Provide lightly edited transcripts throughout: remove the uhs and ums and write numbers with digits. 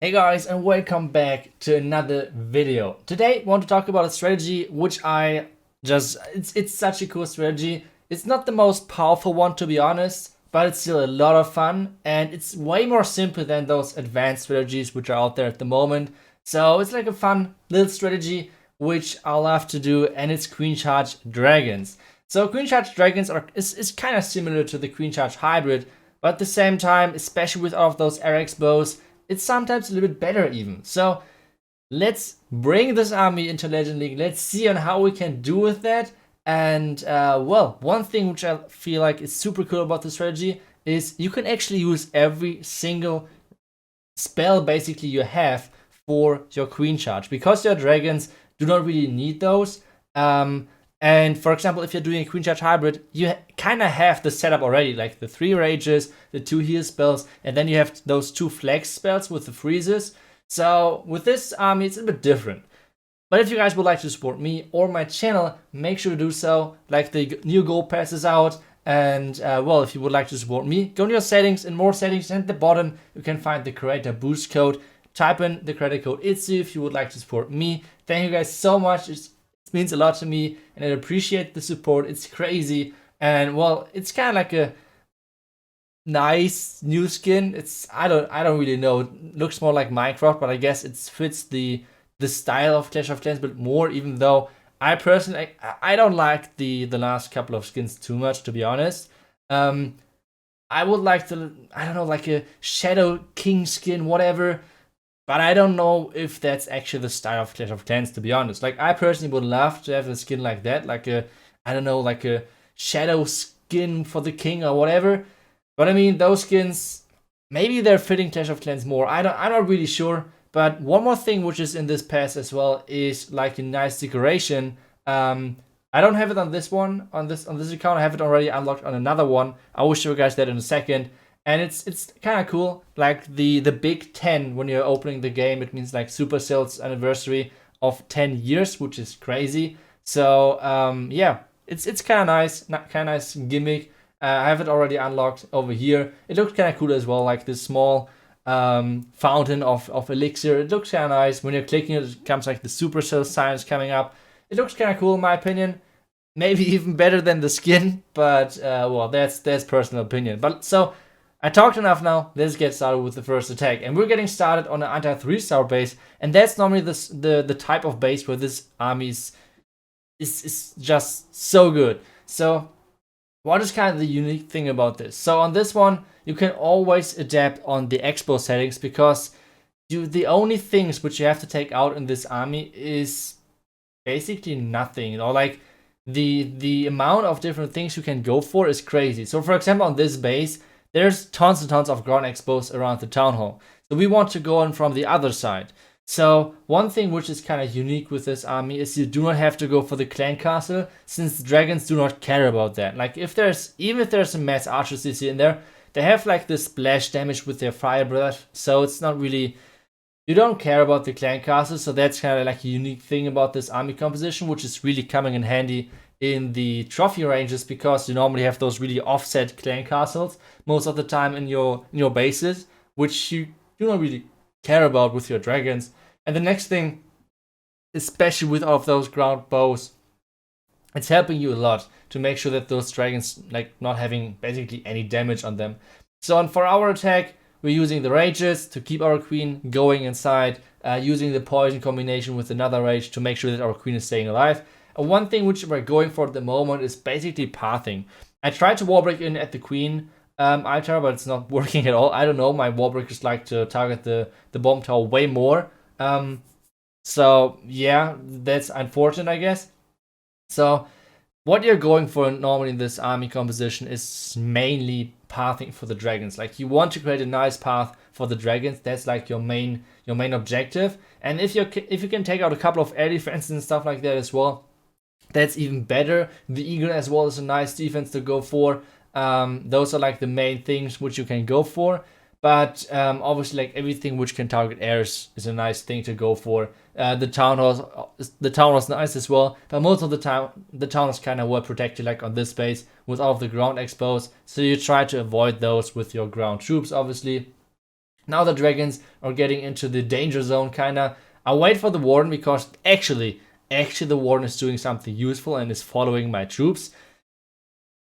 Hey guys, and welcome back to another video. Today I want to talk about a strategy which it's such a cool strategy. It's not the most powerful one, to be honest, but it's still a lot of fun and it's way more simple than those advanced strategies which are out there at the moment. So it's like a fun little strategy which I love to do, and it's Queen Charge Dragons. So Queen Charge Dragons is kind of similar to the Queen Charge Hybrid, but at the same time, especially with all of those RX bows, it's sometimes a little bit better even. So let's bring this army into Legend League. Let's see on how we can do with that. And well, one thing which I feel like is super cool about the strategy is you can actually use every single spell basically you have for your Queen Charge, because your dragons do not really need those. And for example, if you're doing a Queen Charge Hybrid, you kind of have the setup already, like the 3 rages, the 2 heal spells, and then you have those 2 flex spells with the freezes. So with this army, it's a bit different. But if you guys would like to support me or my channel, make sure to do so. Like, the new gold pass is out, and well, if you would like to support me, go to your settings, and more settings, and at the bottom you can find the creator boost code. Type in the creator code iTzu if you would like to support me. Thank you guys so much. It means a lot to me, and I appreciate the support. It's crazy, and well, it's kind of like a nice new skin. I don't really know. It looks more like Minecraft, but I guess it fits the style of Clash of Clans a bit more. Even though I personally I don't like the last couple of skins too much, to be honest. I would like to, I don't know, like a Shadow King skin, whatever. But I don't know if that's actually the style of Clash of Clans, to be honest. Like, I personally would love to have a skin like that, like a, I don't know, like a shadow skin for the king or whatever. But I mean, those skins, maybe they're fitting Clash of Clans more. I'm not really sure. But one more thing which is in this pass as well is like a nice decoration. I don't have it on this one, on this account. I have it already unlocked on another one. I will show you guys that in a second. And it's kind of cool, like the big 10 when you're opening the game. It means like Supercell's anniversary of 10 years, which is crazy. So yeah, it's kind of nice gimmick. I have it already unlocked over here. It looks kind of cool as well, like this small fountain of elixir. It looks kind of nice. When you're clicking it, it comes like the Supercell signs coming up. It looks kind of cool in my opinion. Maybe even better than the skin, but well, that's personal opinion. But so I talked enough now. Let's get started with the first attack. And we're getting started on an anti-3-star base. And that's normally the type of base where this army is just so good. So what is kind of the unique thing about this? So on this one, you can always adapt on the expo settings, because the only things which you have to take out in this army is basically nothing. You know, like the amount of different things you can go for is crazy. So for example, on this base, there's tons and tons of ground expos around the town hall. So we want to go in from the other side. So one thing which is kind of unique with this army is you do not have to go for the clan castle, since the dragons do not care about that. Like, even if there's a mass archer CC in there, they have like this splash damage with their fire breath. So it's not really, you don't care about the clan castle. So that's kind of like a unique thing about this army composition, which is really coming in handy in the trophy ranges, because you normally have those really offset clan castles most of the time in your bases, which you do not really care about with your dragons. And the next thing, especially with all of those ground bows, it's helping you a lot to make sure that those dragons like not having basically any damage on them. So for our attack, we're using the rages to keep our queen going inside, using the poison combination with another rage to make sure that our queen is staying alive. And one thing which we're going for at the moment is basically pathing. I tried to wall break in at the queen altar, but it's not working at all. I don't know, my wall breakers like to target the bomb tower way more. So yeah, that's unfortunate, I guess. So what you're going for normally in this army composition is mainly pathing for the dragons. Like, you want to create a nice path for the dragons. That's like your main objective. And if you can take out a couple of air defenses and stuff like that as well, that's even better. The eagle as well is a nice defense to go for. Those are like the main things which you can go for. But obviously, like, everything which can target airs is a nice thing to go for. The town hall is nice as well, but most of the time the town is kind of well protected, like on this base, with all of the ground expos. So you try to avoid those with your ground troops, obviously. Now the dragons are getting into the danger zone, kinda. I wait for the warden because actually the warden is doing something useful and is following my troops.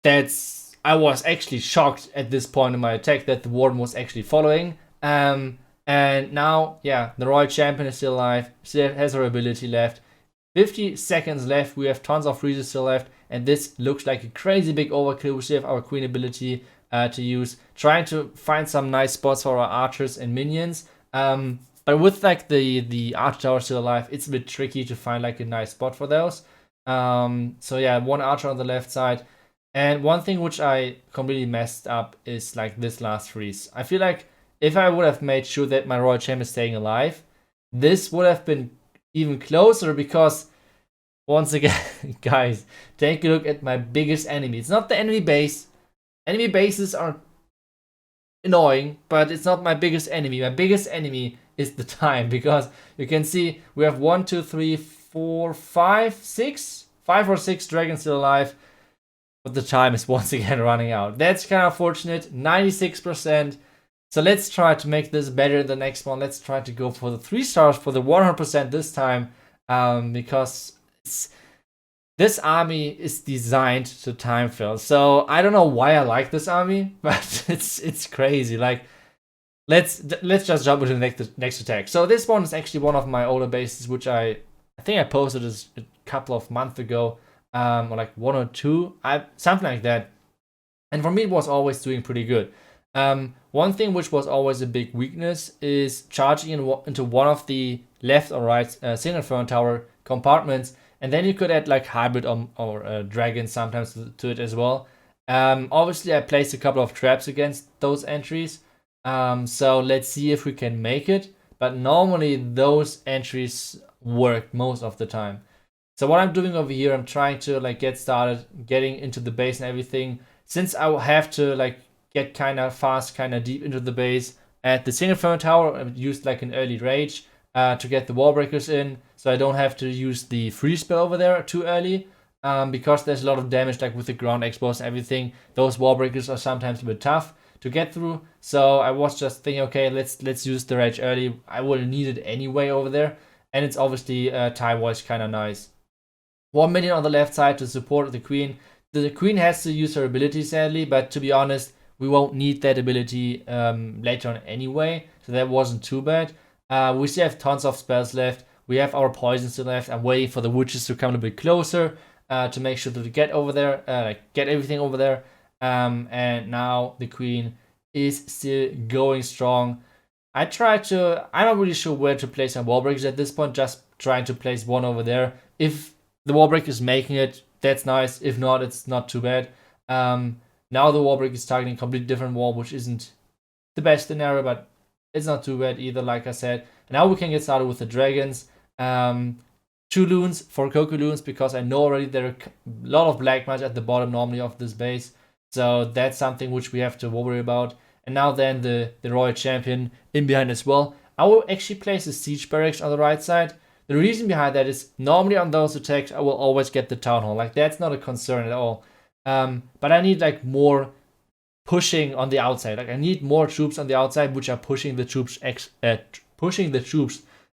I was actually shocked at this point in my attack that the warden was actually following. And now, yeah, the royal champion is still alive, still has her ability left. 50 seconds left, we have tons of freezes still left, and this looks like a crazy big overkill. We still have our queen ability to use, trying to find some nice spots for our archers and minions. But with like the archer tower still alive, it's a bit tricky to find like a nice spot for those. So yeah, one archer on the left side. And one thing which I completely messed up is like this last freeze. I feel like if I would have made sure that my royal champ is staying alive, this would have been even closer, because once again, guys, take a look at my biggest enemy. It's not the enemy base. Enemy bases are annoying, but it's not my biggest enemy. My biggest enemy is the time, because you can see we have 1, 2, 3, 4, 5, 6, 5 or 6 dragons still alive. But the time is once again running out. That's kind of fortunate. 96%. So let's try to make this better the next one. Let's try to go for the 3 stars for the 100% this time. Because this army is designed to time fill. So I don't know why I like this army, but it's crazy. Like, let's just jump into the next attack. So this one is actually one of my older bases, which I think I posted this a couple of months ago. Or like 1 or 2, something like that. And for me, it was always doing pretty good. One thing which was always a big weakness is charging into one of the left or right single throne tower compartments, and then you could add like hybrid or dragons sometimes to it as well. Obviously, I placed a couple of traps against those entries, so let's see if we can make it. But normally those entries work most of the time. So what I'm doing over here, I'm trying to like get started, getting into the base and everything. Since I will have to like get kind of fast, kind of deep into the base, at the single throne tower, I used like an early rage to get the wall breakers in, so I don't have to use the freeze spell over there too early. Because there's a lot of damage like with the ground expos and everything. Those wall breakers are sometimes a bit tough to get through. So I was just thinking, okay, let's use the rage early. I will need it anyway over there, and it's obviously time-wise kind of nice. 1 minion on the left side to support the queen. The queen has to use her ability, sadly, but to be honest, we won't need that ability later on anyway, so that wasn't too bad. We still have tons of spells left. We have our poisons still left. I'm waiting for the witches to come a bit closer to make sure that we get over there, get everything over there. And now the queen is still going strong. I'm not really sure where to place my wall breakers at this point, just trying to place one over there. If the wall break is making it, that's nice. If not, it's not too bad. Now the wall break is targeting a completely different wall, which isn't the best scenario, but it's not too bad either, like I said. And now we can get started with the dragons. 2 loons for Coco loons, because I know already there are a lot of black magic at the bottom normally of this base. So that's something which we have to worry about. And now then the royal champion in behind as well. I will actually place a siege barracks on the right side. The reason behind that is normally on those attacks I will always get the town hall. Like, that's not a concern at all. But I need like more pushing on the outside. Like, I need more troops on the outside, which are pushing the troops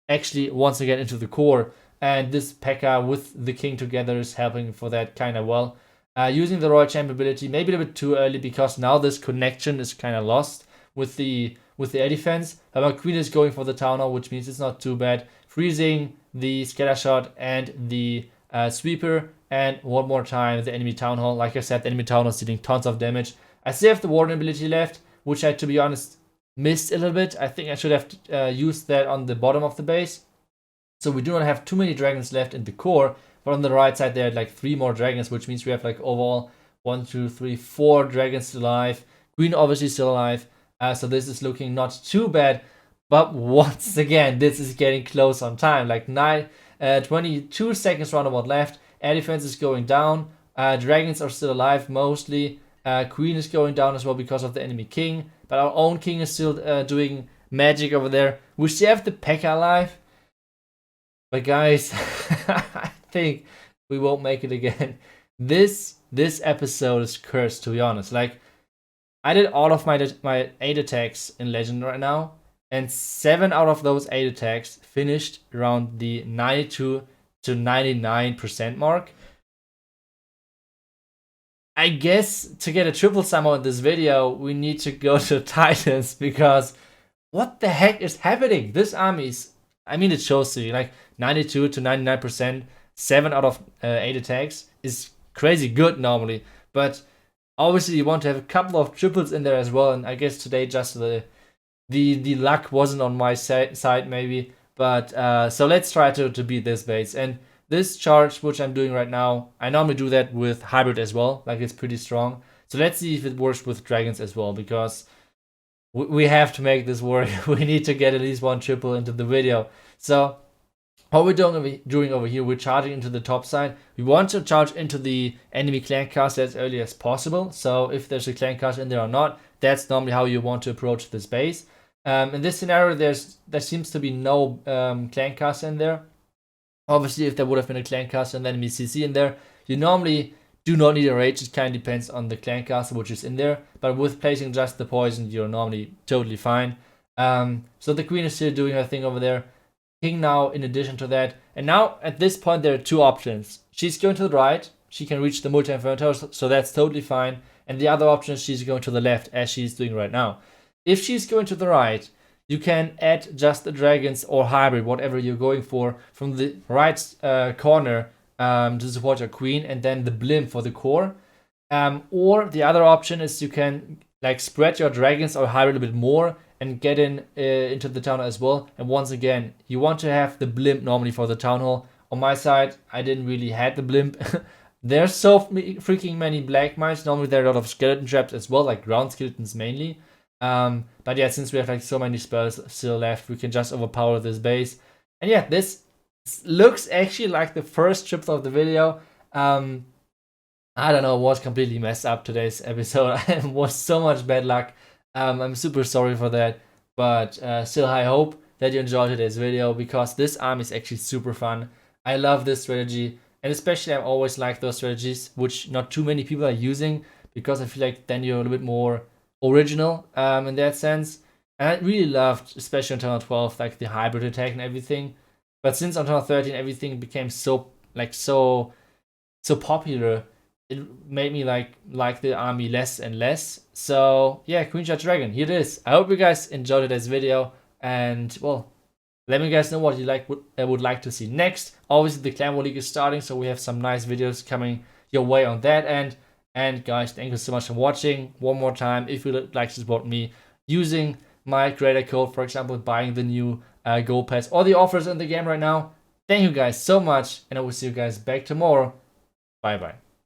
actually once again into the core. And this P.E.K.K.A. with the king together is helping for that kind of well. Using the royal champ ability maybe a little bit too early, because now this connection is kind of lost with the air defense. But my queen is going for the town hall, which means it's not too bad. Freezing the scatter shot and the sweeper, and one more time the enemy town hall. Like I said, the enemy town hall is dealing tons of damage. I still have the warden ability left, which I, to be honest, missed a little bit. I think I should have used that on the bottom of the base. So we do not have too many dragons left in the core, but on the right side there are like 3 more dragons, which means we have like overall 1, 2, 3, 4 dragons still alive. Queen obviously still alive. So this is looking not too bad. But once again, this is getting close on time. Like 22 seconds roundabout left. Air defense is going down. Dragons are still alive mostly. Queen is going down as well because of the enemy king. But our own king is still doing magic over there. We still have the P.E.K.K.A. alive. But guys, I think we won't make it again. This episode is cursed, to be honest. Like, I did all of my 8 attacks in Legend right now, and 7 out of those 8 attacks finished around the 92 to 99% mark. I guess to get a triple somehow in this video, we need to go to Titans, because what the heck is happening? This army is, I mean, it shows to you, like 92 to 99%, 7 out of 8 attacks is crazy good normally. But obviously you want to have a couple of triples in there as well, and I guess today just the luck wasn't on my side maybe. But so let's try to beat this base. And this charge, which I'm doing right now, I normally do that with hybrid as well, like it's pretty strong. So let's see if it works with dragons as well, because we have to make this work. We need to get at least one triple into the video. So what we're doing over here, we're charging into the top side. We want to charge into the enemy clan castle as early as possible. So if there's a clan castle in there or not, that's normally how you want to approach this base. In this scenario, there seems to be no clan castle in there. Obviously, if there would have been a clan castle and enemy CC in there, you normally do not need a rage. It kind of depends on the clan castle which is in there. But with placing just the poison, you're normally totally fine. So the queen is still doing her thing over there. King now in addition to that. And now at this point there are two options. She's going to the right. She can reach the multi-inferno, so that's totally fine. And the other option is she's going to the left, as she's doing right now. If she's going to the right, you can add just the dragons or hybrid, whatever you're going for, from the right corner to support your queen, and then the blimp for the core. Or the other option is you can like spread your dragons or hybrid a bit more and get into the town hall as well. And once again, you want to have the blimp normally for the town hall. On my side, I didn't really have the blimp. There's so freaking many black mines. Normally there are a lot of skeleton traps as well, like ground skeletons mainly. But yeah, since we have like so many spells still left, we can just overpower this base. And yeah, this looks actually like the first triple of the video. I don't know, was completely messed up today's episode. It was so much bad luck. I'm super sorry for that. But still, I hope that you enjoyed today's video, because this army is actually super fun. I love this strategy. And especially I always like those strategies which not too many people are using, because I feel like then you're a little bit more original in that sense. And I really loved, especially on Town 12, like the hybrid attack and everything. But since on Town 13 everything became so popular, it made me like the army less and less. So yeah, Queen Charge Dragon, here it is. I hope you guys enjoyed today's video, and well, let me guys know what you would like to see next. Obviously the Clan War League is starting, so we have some nice videos coming your way on that end. And guys, thank you so much for watching. One more time, if you would like to support me using my creator code, for example, buying the new Gold Pass or the offers in the game right now, thank you guys so much, and I will see you guys back tomorrow. Bye bye.